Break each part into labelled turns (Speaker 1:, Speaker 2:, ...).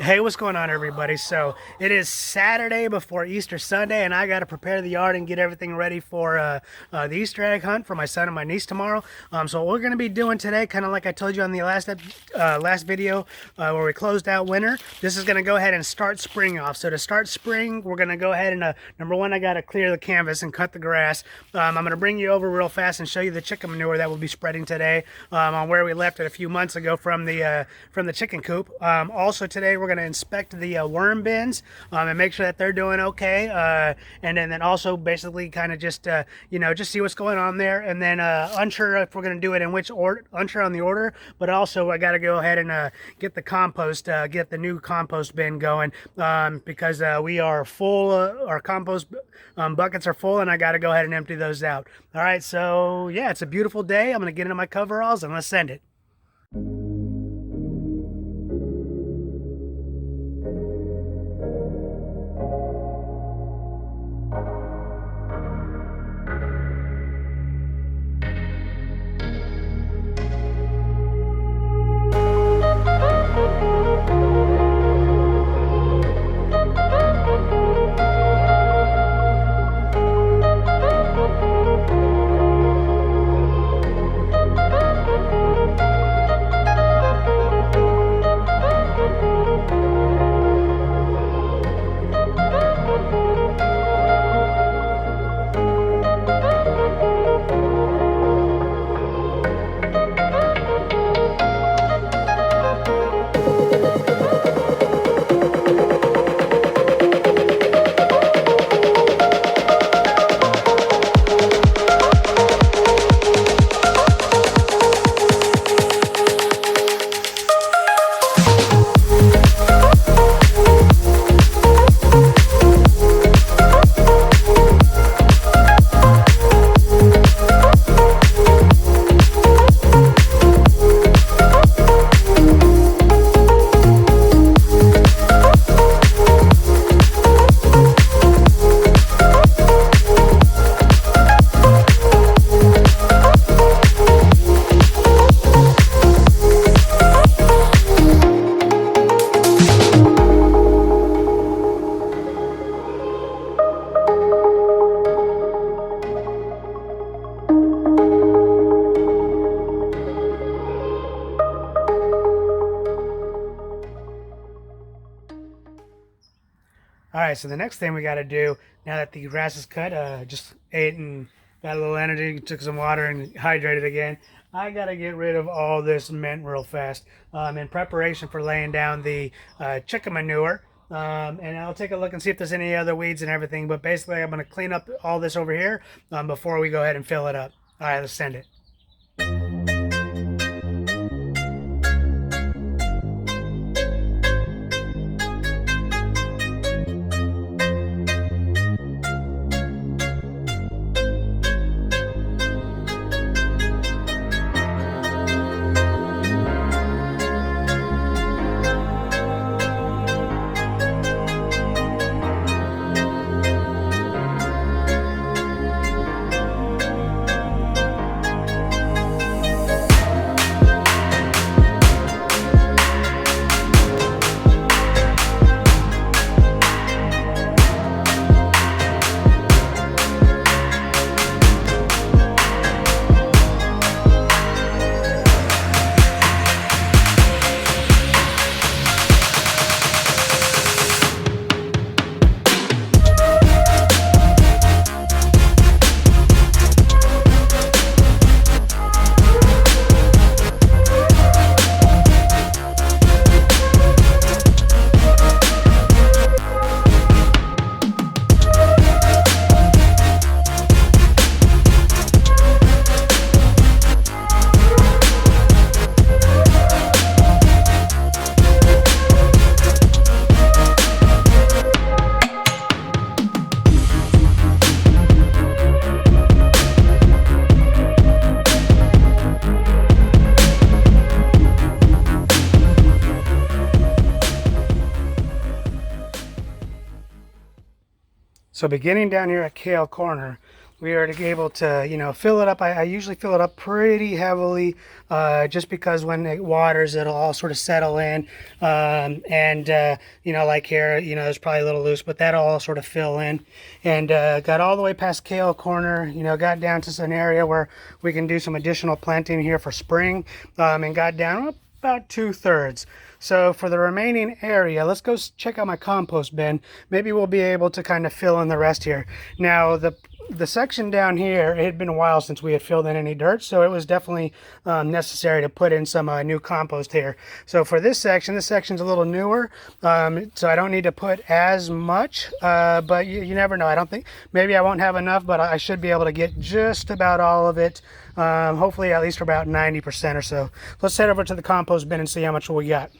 Speaker 1: Hey, what's going on, everybody? So it is Saturday before Easter Sunday, and I got to prepare the yard and get everything ready for the Easter egg hunt for my son and my niece tomorrow. So what we're going to be doing today, kind of like I told you on the last video where we closed out winter, this is going to go ahead and start spring off. So to start spring, we're going to go ahead and number one, I got to clear the canvas and cut the grass. I'm going to bring you over real fast and show you the chicken manure that we'll be spreading today on where we left it a few months ago from the chicken coop. Also today we're going to inspect the worm bins and make sure that they're doing okay, and then also basically kind of just just see what's going on there, and then unsure if we're going to do it in which order, unsure on the order, but also I got to go ahead and get the compost, get the new compost bin going, because we are full, our compost buckets are full, and I got to go ahead and empty those out. All right, so yeah, it's a beautiful day. I'm going to get into my coveralls and let's send it. All right, so the next thing we got to do now that the grass is cut, just ate and got a little energy, took some water and hydrated again. I got to get rid of all this mint real fast in preparation for laying down the chicken manure. And I'll take a look and see if there's any other weeds and everything. But basically, I'm going to clean up all this over here before we go ahead and fill it up. All right, let's send it. So beginning down here at Kale Corner, we are able to, you know, fill it up. I usually fill it up pretty heavily, just because when it waters, it'll all sort of settle in. You know, like here, you know, there's probably a little loose, but that'll all sort of fill in. And got all the way past Kale Corner, you know, got down to an area where we can do some additional planting here for spring, and got down about 2/3. So for the remaining area, let's go check out my compost bin. Maybe we'll be able to kind of fill in the rest here. Now, the section down here, it had been a while since we had filled in any dirt, so it was definitely necessary to put in some new compost here. So for this section's a little newer, so I don't need to put as much, but you never know. I don't think, maybe I won't have enough, but I should be able to get just about all of it, hopefully at least about 90% or so. Let's head over to the compost bin and see how much we got.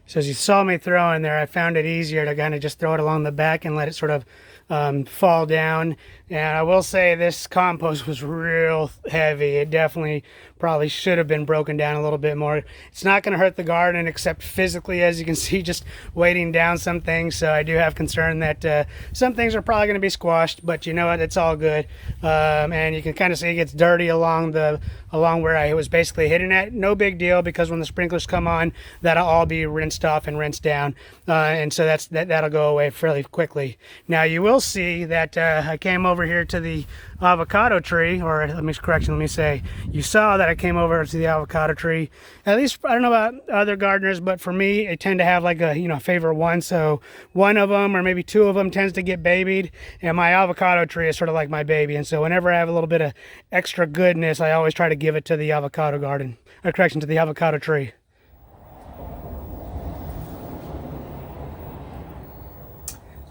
Speaker 1: So as you saw me throw in there, I found it easier to kind of just throw it along the back and let it sort of fall down. And I will say this compost was real heavy. It definitely probably should have been broken down a little bit more. It's not going to hurt the garden except physically, as you can see, just weighting down some things. So I do have concern that some things are probably going to be squashed, but you know what, it's all good. And you can kind of see it gets dirty along where I was basically hitting at. No big deal, because when the sprinklers come on, that'll all be rinsed off and rinsed down, and so that'll go away fairly quickly. Now you will see that I came over here to the avocado tree, or let me say, you saw that I came over to the avocado tree. At least, I don't know about other gardeners, but for me, I tend to have like a, you know, favorite one. So one of them or maybe two of them tends to get babied, and my avocado tree is sort of like my baby. And so whenever I have a little bit of extra goodness, I always try to give it to the avocado garden, or correction, to the avocado tree.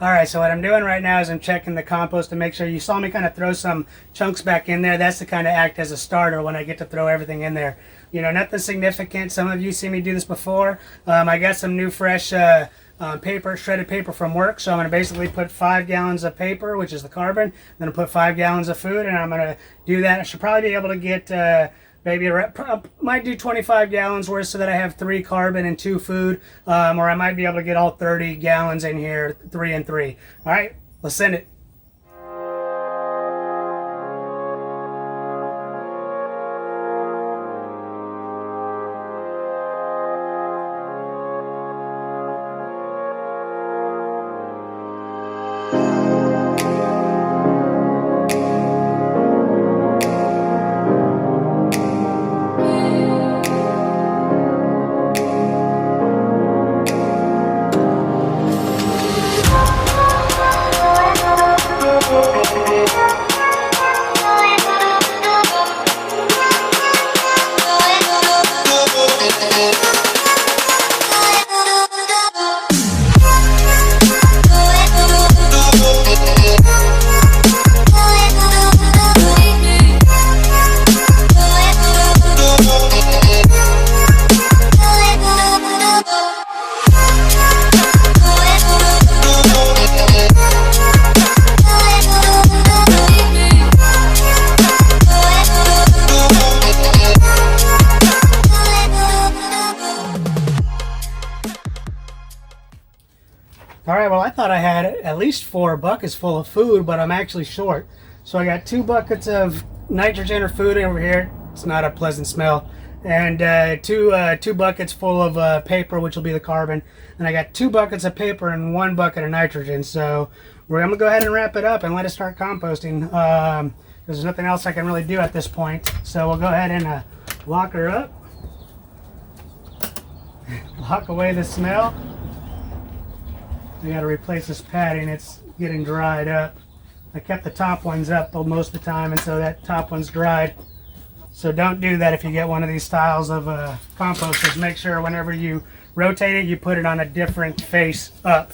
Speaker 1: All right, so what I'm doing right now is I'm checking the compost to make sure. You saw me kind of throw some chunks back in there. That's to kind of act as a starter when I get to throw everything in there. You know, nothing significant. Some of you see me do this before. I got some new fresh paper, shredded paper from work. So I'm going to basically put 5 gallons of paper, which is the carbon. I'm going to put 5 gallons of food, and I'm going to do that. I should probably be able to get maybe might do 25 gallons worth, so that I have 3 carbon and 2 food, or I might be able to get all 30 gallons in here, 3 and 3. All right, let's send it. All right, well, I thought I had at least 4 buckets full of food, but I'm actually short. So I got 2 buckets of nitrogen or food over here. It's not a pleasant smell. and two buckets full of paper, which will be the carbon. And I got 2 buckets of paper and 1 bucket of nitrogen. So I'm gonna go ahead and wrap it up and let it start composting. There's nothing else I can really do at this point. So we'll go ahead and lock her up, lock away the smell. We got to replace this padding. It's getting dried up. I kept the top ones up most of the time, and so that top one's dried. So don't do that if you get one of these styles of compost. Just make sure whenever you rotate it, you put it on a different face up.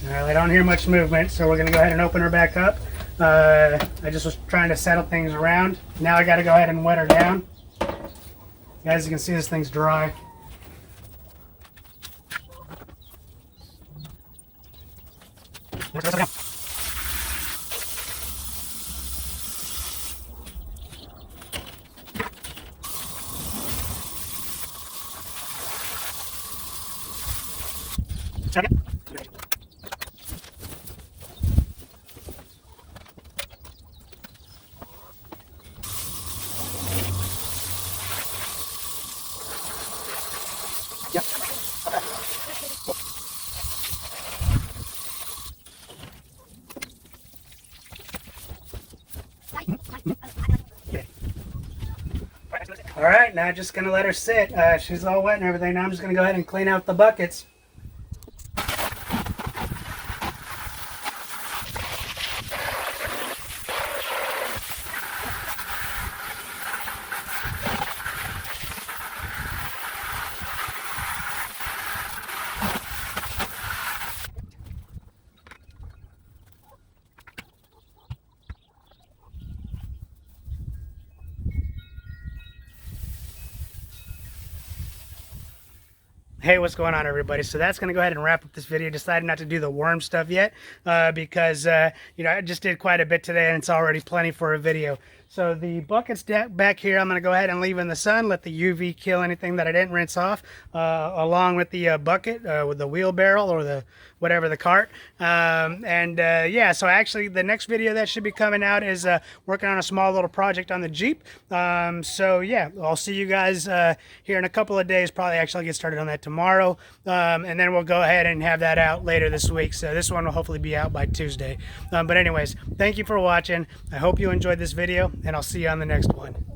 Speaker 1: Alright, I don't hear much movement, so we're going to go ahead and open her back up. I just was trying to settle things around. Now I got to go ahead and wet her down. As you can see, this thing's dry. Yep. All right, now just gonna let her sit. She's all wet and everything. Now I'm just gonna go ahead and clean out the buckets. Hey, what's going on, everybody? So that's going to go ahead and wrap up this video. Decided not to do the worm stuff yet because, you know, I just did quite a bit today and it's already plenty for a video. So the buckets back here, I'm going to go ahead and leave in the sun, let the UV kill anything that I didn't rinse off, along with the bucket, with the wheelbarrow or the whatever, the cart. Yeah, so actually the next video that should be coming out is working on a small little project on the Jeep. So yeah, I'll see you guys here in a couple of days. Probably actually get started on that tomorrow. And then we'll go ahead and have that out later this week. So this one will hopefully be out by Tuesday. But anyways, thank you for watching. I hope you enjoyed this video, and I'll see you on the next one.